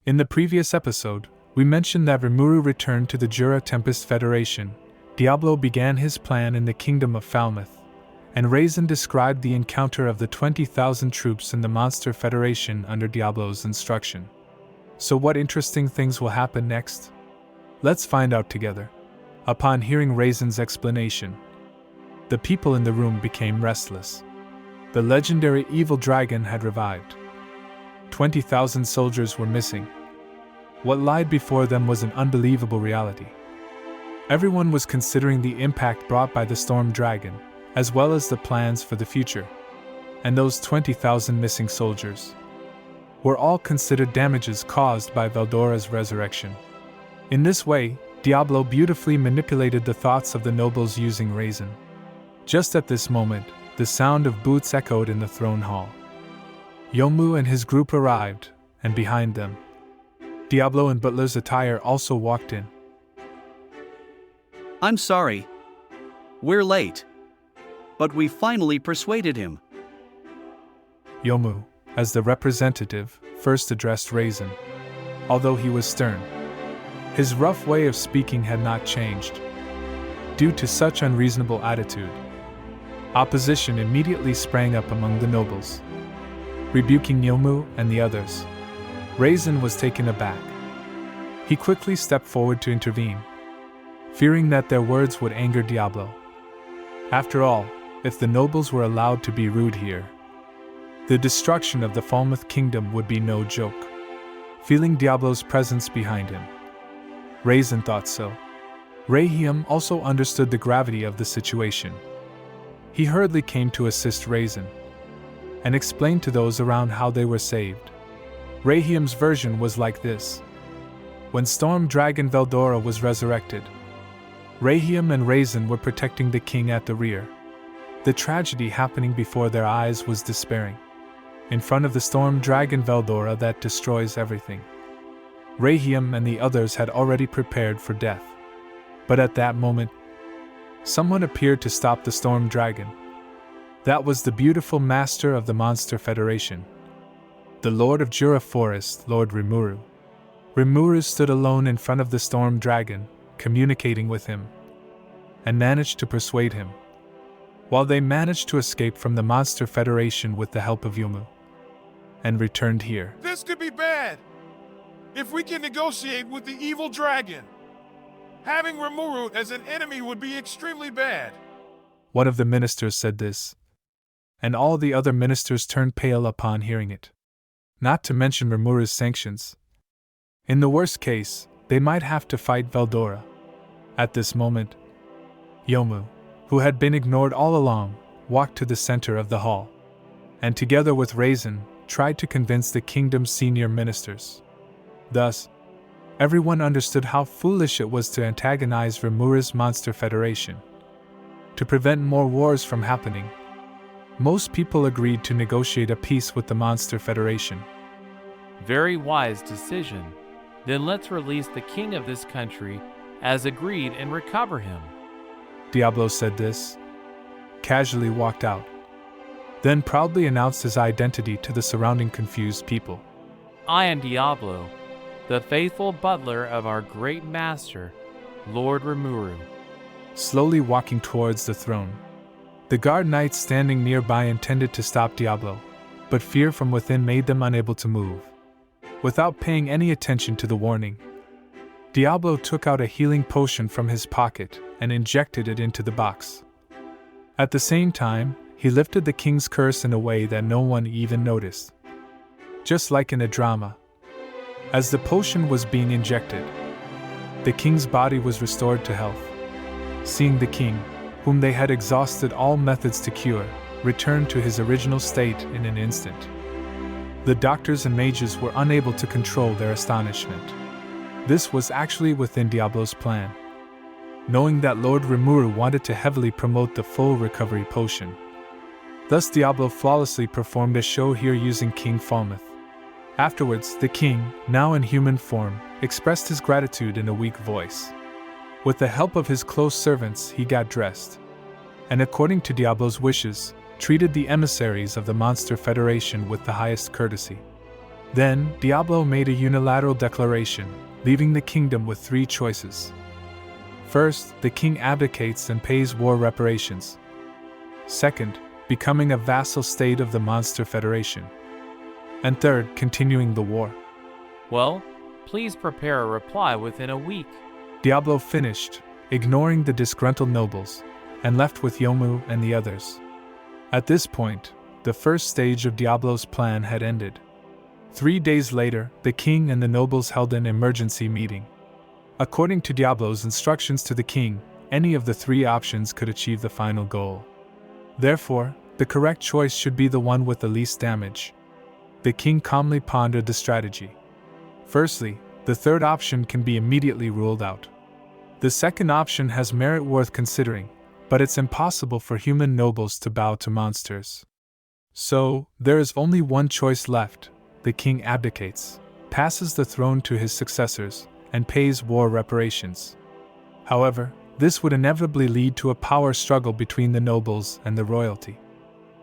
In the previous episode, we mentioned that Rimuru returned to the Jura Tempest Federation. Diablo began his plan in the kingdom of Falmuth, and Raisin described the encounter of the 20,000 troops in the Monster Federation under Diablo's instruction. So what interesting things will happen next? Let's find out together. Upon hearing Raisin's explanation, the people in the room became restless. The legendary evil dragon had revived. 20,000 soldiers were missing. What lied before them was an unbelievable reality. Everyone was considering the impact brought by the storm dragon, as well as the plans for the future. And those 20,000 missing soldiers were all considered damages caused by Veldora's resurrection. In this way, Diablo beautifully manipulated the thoughts of the nobles using Raisin. Just at this moment, the sound of boots echoed in the throne hall. Yomu and his group arrived, and behind them, Diablo in butler's attire also walked in. I'm sorry. We're late. But we finally persuaded him. Yomu, as the representative, first addressed Raisin. Although he was stern, his rough way of speaking had not changed. Due to such unreasonable attitude, opposition immediately sprang up among the nobles. Rebuking Yomu and the others, Raisin was taken aback. He quickly stepped forward to intervene, fearing that their words would anger Diablo. After all, if the nobles were allowed to be rude here, the destruction of the Falmuth kingdom would be no joke. Feeling Diablo's presence behind him, Raisin thought so. Rahiam also understood the gravity of the situation. He hurriedly came to assist Raisin, and explained to those around how they were saved. Rahiam's version was like this. When Storm Dragon Veldora was resurrected, Rahiam and Raisin were protecting the king at the rear. The tragedy happening before their eyes was despairing. In front of the Storm Dragon Veldora that destroys everything, Rahiam and the others had already prepared for death. But at that moment, someone appeared to stop the Storm Dragon. That was the beautiful master of the Monster Federation, the Lord of Jura Forest, Lord Rimuru. Rimuru stood alone in front of the Storm Dragon, communicating with him, and managed to persuade him. While they managed to escape from the Monster Federation with the help of Yomu, and returned here. This could be bad if we can negotiate with the evil dragon. Having Rimuru as an enemy would be extremely bad. One of the ministers said this, and all the other ministers turned pale upon hearing it. Not to mention Rimuru's sanctions. In the worst case, they might have to fight Veldora. At this moment, Yomu, who had been ignored all along, walked to the center of the hall, and together with Raisin, tried to convince the kingdom's senior ministers. Thus, everyone understood how foolish it was to antagonize Rimuru's Monster Federation. To prevent more wars from happening, most people agreed to negotiate a peace with the Monster Federation. Very wise decision. Then let's release the king of this country as agreed and recover him. Diablo said this, casually walked out, then proudly announced his identity to the surrounding confused people. I am Diablo, the faithful butler of our great master, Lord Rimuru. Slowly walking towards the throne. The guard knights standing nearby intended to stop Diablo, but fear from within made them unable to move. Without paying any attention to the warning, Diablo took out a healing potion from his pocket and injected it into the box. At the same time, he lifted the king's curse in a way that no one even noticed. Just like in a drama, as the potion was being injected, the king's body was restored to health. Seeing the king, whom they had exhausted all methods to cure, return to his original state in an instant. The doctors and mages were unable to control their astonishment. This was actually within Diablo's plan. Knowing that Lord Rimuru wanted to heavily promote the full recovery potion. Thus Diablo flawlessly performed a show here using King Falmuth. Afterwards, the king, now in human form, expressed his gratitude in a weak voice. With the help of his close servants, he got dressed, and according to Diablo's wishes, treated the emissaries of the Monster Federation with the highest courtesy. Then, Diablo made a unilateral declaration, leaving the kingdom with three choices. First, the king abdicates and pays war reparations. Second, becoming a vassal state of the Monster Federation. And third, continuing the war. Well, please prepare a reply within a week. Diablo finished, ignoring the disgruntled nobles, and left with Yomu and the others. At this point, the first stage of Diablo's plan had ended. 3 days later, the king and the nobles held an emergency meeting. According to Diablo's instructions to the king, any of the three options could achieve the final goal. Therefore, the correct choice should be the one with the least damage. The king calmly pondered the strategy. Firstly, the third option can be immediately ruled out. The second option has merit worth considering, but it's impossible for human nobles to bow to monsters. So, there is only one choice left. The king abdicates, passes the throne to his successors, and pays war reparations. However, this would inevitably lead to a power struggle between the nobles and the royalty.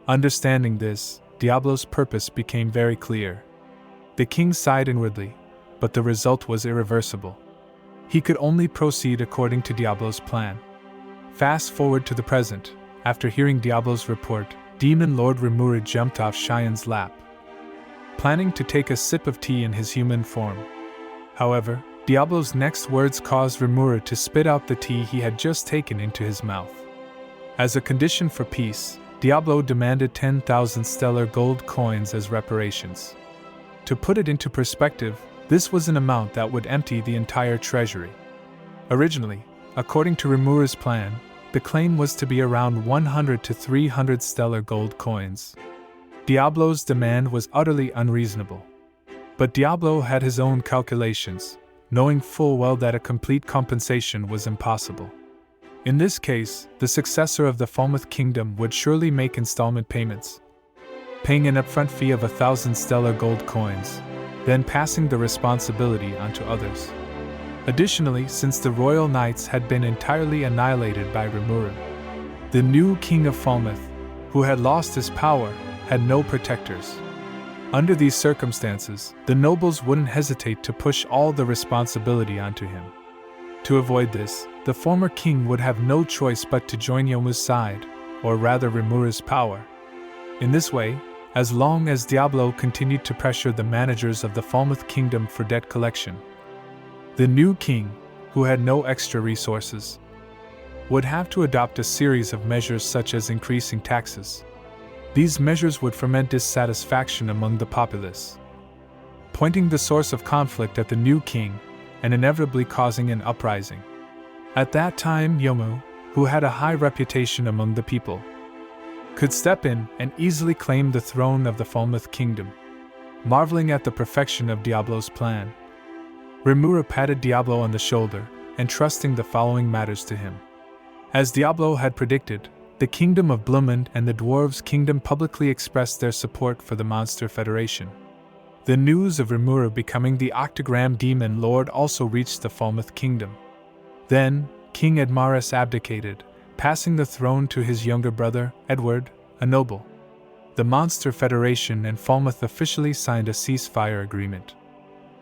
Understanding this, Diablo's purpose became very clear. The king sighed inwardly, but the result was irreversible. He could only proceed according to Diablo's plan. Fast forward to the present. After hearing Diablo's report, Demon Lord Rimuru jumped off Cheyenne's lap, planning to take a sip of tea in his human form. However, Diablo's next words caused Rimuru to spit out the tea he had just taken into his mouth. As a condition for peace, Diablo demanded 10,000 stellar gold coins as reparations. To put it into perspective, this was an amount that would empty the entire treasury. Originally, according to Rimuru's plan, the claim was to be around 100 to 300 stellar gold coins. Diablo's demand was utterly unreasonable. But Diablo had his own calculations, knowing full well that a complete compensation was impossible. In this case, the successor of the Falmuth kingdom would surely make installment payments, paying an upfront fee of 1,000 stellar gold coins, then passing the responsibility onto others. Additionally, since the royal knights had been entirely annihilated by Rimuru, the new king of Falmuth, who had lost his power, had no protectors. Under these circumstances, the nobles wouldn't hesitate to push all the responsibility onto him. To avoid this, the former king would have no choice but to join Yomu's side, or rather Rimuru's power. In this way, as long as Diablo continued to pressure the managers of the Falmuth kingdom for debt collection, the new king, who had no extra resources, would have to adopt a series of measures such as increasing taxes. These measures would foment dissatisfaction among the populace, pointing the source of conflict at the new king and inevitably causing an uprising. At that time, Yomu, who had a high reputation among the people, could step in and easily claim the throne of the Falmuth kingdom. Marveling at the perfection of Diablo's plan, Rimuru patted Diablo on the shoulder, entrusting the following matters to him. As Diablo had predicted, the kingdom of Blumund and the dwarves' kingdom publicly expressed their support for the Monster Federation. The news of Rimuru becoming the Octagram Demon Lord also reached the Falmuth kingdom. Then, King Edmaris abdicated, passing the throne to his younger brother, Edward, a noble. The Monster Federation and Falmuth officially signed a ceasefire agreement.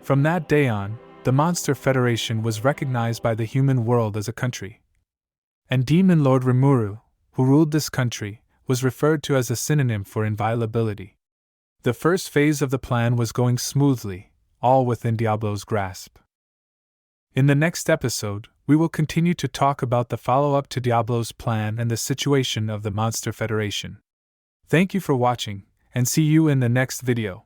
From that day on, the Monster Federation was recognized by the human world as a country. And Demon Lord Rimuru, who ruled this country, was referred to as a synonym for inviolability. The first phase of the plan was going smoothly, all within Diablo's grasp. In the next episode, we will continue to talk about the follow-up to Diablo's plan and the situation of the Monster Federation. Thank you for watching, and see you in the next video.